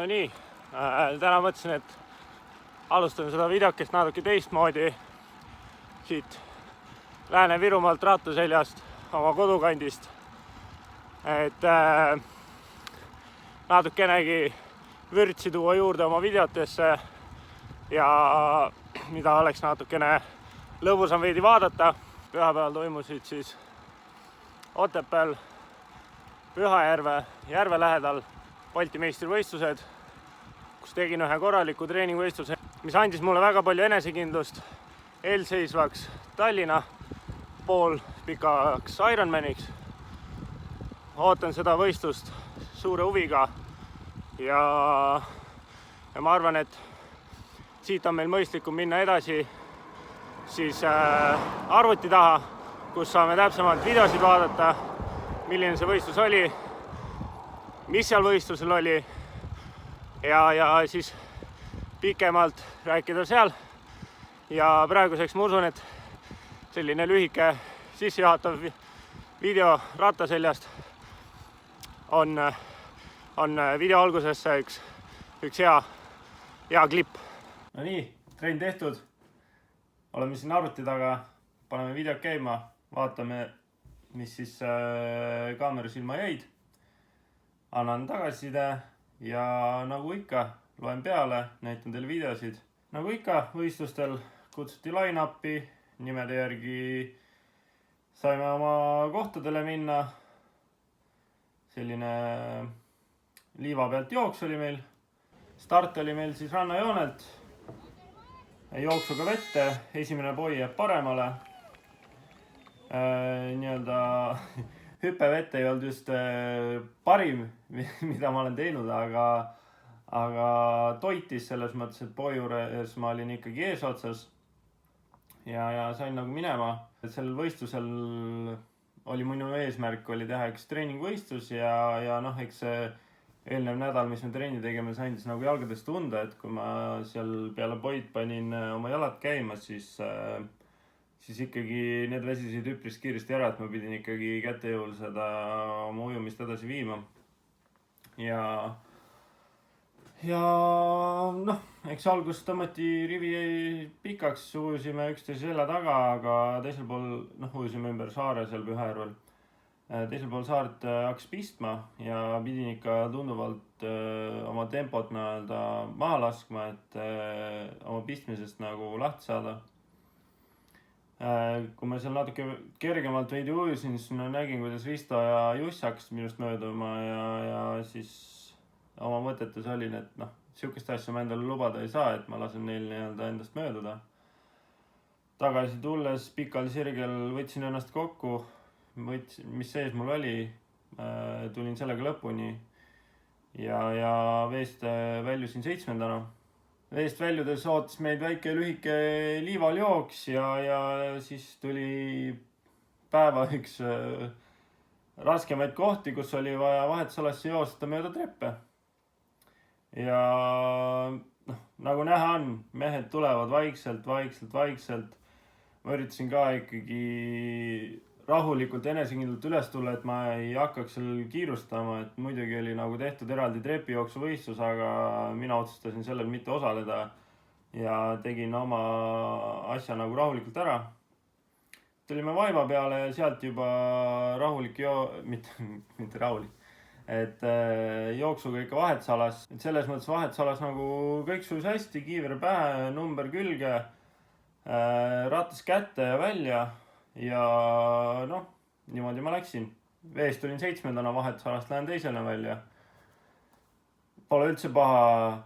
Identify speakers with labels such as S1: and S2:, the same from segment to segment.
S1: No nii, täna mõtlesin, et alustan seda videokest natuke teistmoodi siit Lääne-Virumaalt rattaseljast, oma kodukandist. Et natukenegi vürtsi tuua juurde oma videotesse ja mida oleks natukene lõbusam veidi vaadata. Pühapäeval toimusid siis Otepääl Pühajärve järve lähedal Balti meistrivõistlused, kus tegin ühe korraliku treeningvõistluse, mis andis mulle väga palju enesekindlust eelseisvaks Tallinna poolpikaks Ironmaniks. Ootan seda võistlust suure huviga ja ma arvan, et siit on meil mõistlikum minna edasi siis arvuti taha, kus saame täpsemalt videosid vaadata, milline see võistlus oli, mis seal võistlusel oli ja siis pikemalt rääkida seal. Ja praeguseks ma usun, et selline lühike sissejuhatav video rattaseljast on video algusesse üks hea klipp. No nii, trenn tehtud. Oleme siin arvuti taga, paneme videot käima, vaatame, mis siis kaamera silma jäid. Annan tagasiside ja nagu ikka, loen peale, näitan teile videosid. Nagu ikka, võistlustel kutsuti line-upi, nimede järgi saime oma kohtadele minna. Selline liiva pealt jooks oli meil. Start oli meil siis rannajoonelt. Jooksuga vette, esimene poi jääb paremale. Hüpe vette ei olnud just parim, mida ma olen teinud, aga toitis selles mõttes, et poi juures ma olin ikkagi eesotsas ja sain nagu minema. Sellel võistlusel oli minu eesmärk oli teha üks treeningvõistlus ja eks see eelnev nädal, mis me trenni tegime, see andis nagu jalgadest tunda, et kui ma seal peale poid panin oma jalad käima, siis ikkagi need väsisid üpris kiiresti ära, et ma pidin ikkagi kättejõul seda oma ujumist edasi viima. Ja eks algus tõmmati rivi pikaks, ujusime üksteise selja taga, aga teisel pool ujusime ümber saare seal Pühajärvel. Teisel pool saart hakkas pistma ja pidin ikka tunduvalt oma tempot maha laskma, et oma pistmisest nagu lahti saada. Kui ma seal natuke kergemalt veidi ujusin, siis ma nägin, kuidas Risto ja Juss hakkasid minust mööduma ja siis oma mõtetes olin, et sihukest asja ma endale lubada ei saa, et ma lasen neil endast mööduda. Tagasi tulles pikal sirgel võtsin ennast kokku, mis sees mul oli, tulin sellega lõpuni ja veest väljusin 7. Veest väljudes ootas meid väike lühike liival jooks ja siis tuli päeva üks raskemaid kohti, kus oli vaja vahetusalasse joosta mööda treppe. Ja nagu näha on, mehed tulevad vaikselt. Ma üritasin ka ikkagi rahulikult enesekindlalt üles tulla, et ma ei hakkaks seal kiirustama, et muidugi oli nagu tehtud eraldi trepijooksu võistlus, aga mina otsustasin sellel mitte osaleda ja tegin oma asja nagu rahulikult ära. Tulime vaiba peale ja sealt juba rahulik mitte rahulik, et jooksuga ikka vahetusalas. Selles mõttes vahetusalas nagu kõik sujus hästi, kiiver pähe, number külge, ratas kätte ja välja. Ja niimoodi ma läksin. Veest tulin 7. vahetusalast, lähen 2. välja. Pole üldse paha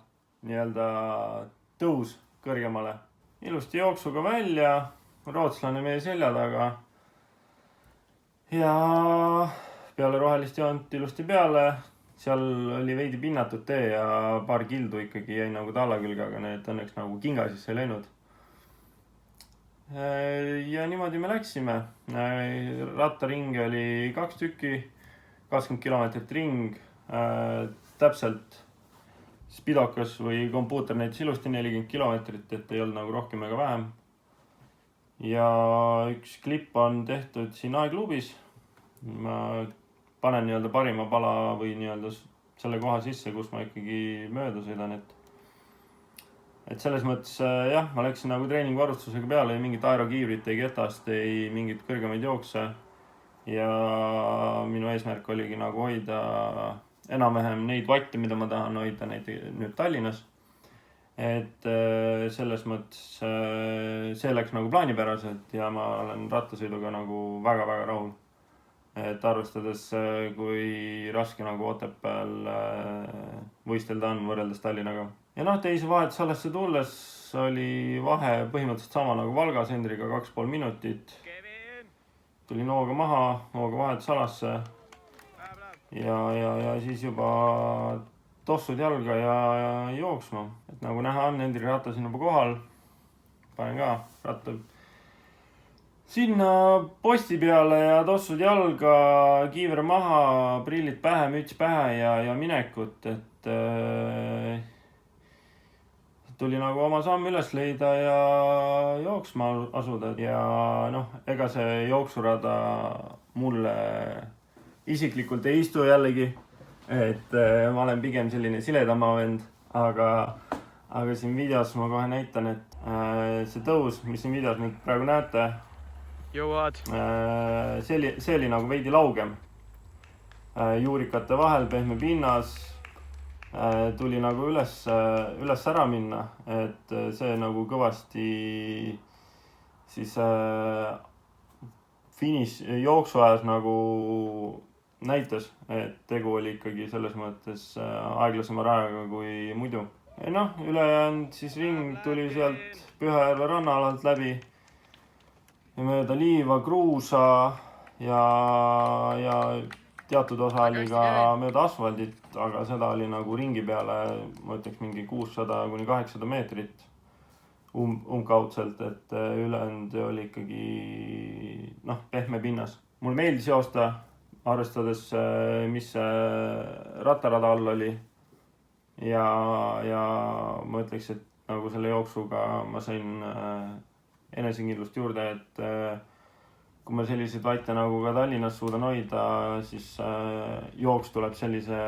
S1: tõus kõrgemale. Ilusti jooksuga välja, rootslane meie selja taga. Ja peale rohelist joont ilusti peale. Seal oli veidi pinnatud tee ja paar kildu ikkagi jäi nagu talla külge, aga need õnneks nagu kinga sisse ei läinud. Ja niimoodi me läksime. Rattaringi oli 2 tükki, 20 kilomeetrit ring. Täpselt spidokas või kompuuter näitas ilusti 40 kilomeetrit, et ei olnud nagu rohkem ega vähem. Ja üks klipp on tehtud siin aeglubis. Ma panen parima pala või selle koha sisse, kus ma ikkagi mööda sõidan, et selles mõttes jah, ma läksin nagu treeningvarustusega peale, ei mingit aerokiivrit, ei ketast, ei mingit kõrgemaid jookse. Ja minu eesmärk oligi nagu hoida enam-vähem neid vatte, mida ma tahan hoida nüüd Tallinnas. Et selles mõttes see läks nagu plaanipäraselt ja ma olen rattasõiduga nagu väga-väga rahul. Et arvestades, kui raske nagu Otepääl võistelda on võrreldes Tallinnaga. Ja teise vahetusalasse tulles oli vahe põhimõtteliselt sama nagu Valgas Hendriga 2,5 minutit. Tulin hooga maha, hooga vahetusalasse ja siis juba tossud jalga ja jooksma. Et nagu näha on, Hendri ratas on juba kohal. Panen ka ratta sinna posti peale ja tossud jalga, kiiver maha, prillid pähe, müts pähe ja minekut. Et tuli nagu oma samm üles leida ja jooksma asuda. Ja ega see jooksurada mulle isiklikult ei istu jällegi. Et ma olen pigem selline siledama vend, aga siin videos ma kohe näitan, et see tõus, mis siin videos nüüd praegu näete, see oli nagu veidi laugem. Juurikate vahel, pehme pinnas, tuli nagu üles ära minna, et see nagu kõvasti siis jooksu ajas nagu näitas, et tegu oli ikkagi selles mõttes aeglasema rajaga kui muidu. Ja ülejäänud siis ring tuli sealt Pühajärve rannaalalt läbi ja mööda Liiva, Kruusa ja teatud osa oli ka mööda asfaldit, aga seda oli nagu ringi peale, ma ütleks mingi 600–800 meetrit umbkaudselt, et ülejäänud oli ikkagi pehme pinnas. Mulle meeldis joosta, arvestades, mis rattarada all oli ja ma ütleks, et nagu selle jooksuga ma sain enesekindlust juurde, et kui ma selliseid vaite nagu ka Tallinnas suudan hoida, siis jooks tuleb sellise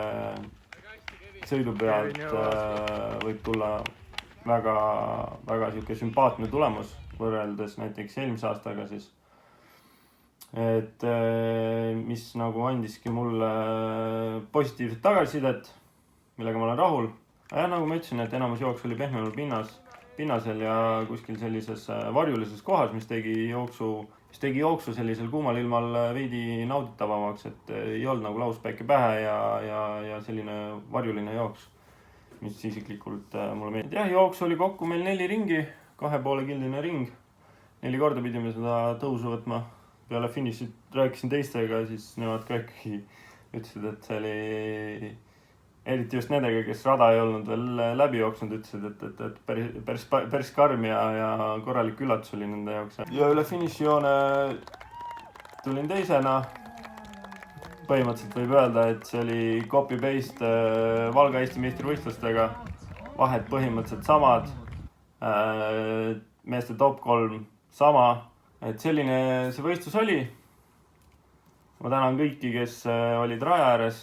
S1: sõidu pealt võib tulla väga siuke sümpaatne tulemus võrreldes näiteks eelmise aastaga siis. Et mis nagu andiski mulle positiivset tagasisidet, millega ma olen rahul. Ja nagu ma ütlesin, et enamus jooks oli pehmemal pinnasel ja kuskil sellises varjulises kohas, mis tegi jooksu sellisel kuumal ilmal veidi nauditavamaks, et ei olnud nagu lauspäike pähe ja selline varjuline jooks, mis isiklikult mulle meeldib. Ja jooks oli kokku meil 4 ringi, 2,5-killine ring. 4 korda pidime seda tõusu võtma. Peale finišit rääkisin teistega, siis nemad ka ikkagi ütlesid, et see oli eriti just nendega, kes rada ei olnud veel läbi jooksnud, ütlesid, et päris karm ja korralik üllatus oli nende jaoks. Ja üle finišijoone tulin teisena. Põhimõtteliselt võib öelda, et see oli copy-paste Valga Eesti meistrivõistlustega. Vahed põhimõtteliselt samad. Meeste top 3 sama. Et selline see võistlus oli. Ma tänan kõiki, kes olid raja ääres,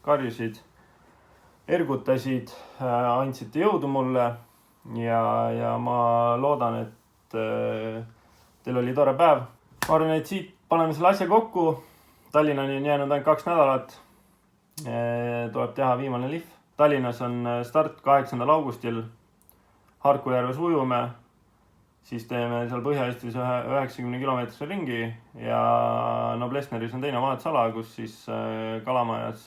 S1: karjusid, ergutasid, andsite jõudu mulle ja ma loodan, et teil oli tore päev. Ma arvan, et siit paneme selle asja kokku. Tallinnani on jäänud ainult 2 nädalat. Tuleb teha viimane lihv. Tallinnas on start 8. augustil. Harkujärves ujume. Siis teeme seal Põhja-Eestis 90 kilomeetrise ringi ja Noblessneris on teine vahetusala, kus siis Kalamajas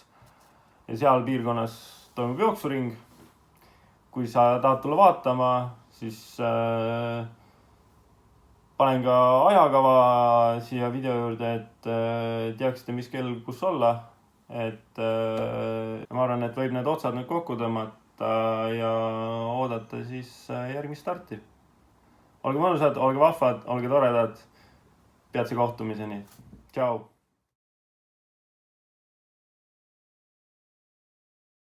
S1: ja seal piirkonnas toimub jooksuring. Kui sa tahad tulla vaatama, siis panen ka ajakava siia video juurde, et teaksite, mis kell kus olla. Et ma arvan, et võib need otsad nüüd kokku tõmmata ja oodata siis järgmist starti. Olge mõnusad, olge vahvad, olge toredad. Peatse kohtumiseni. Tšau!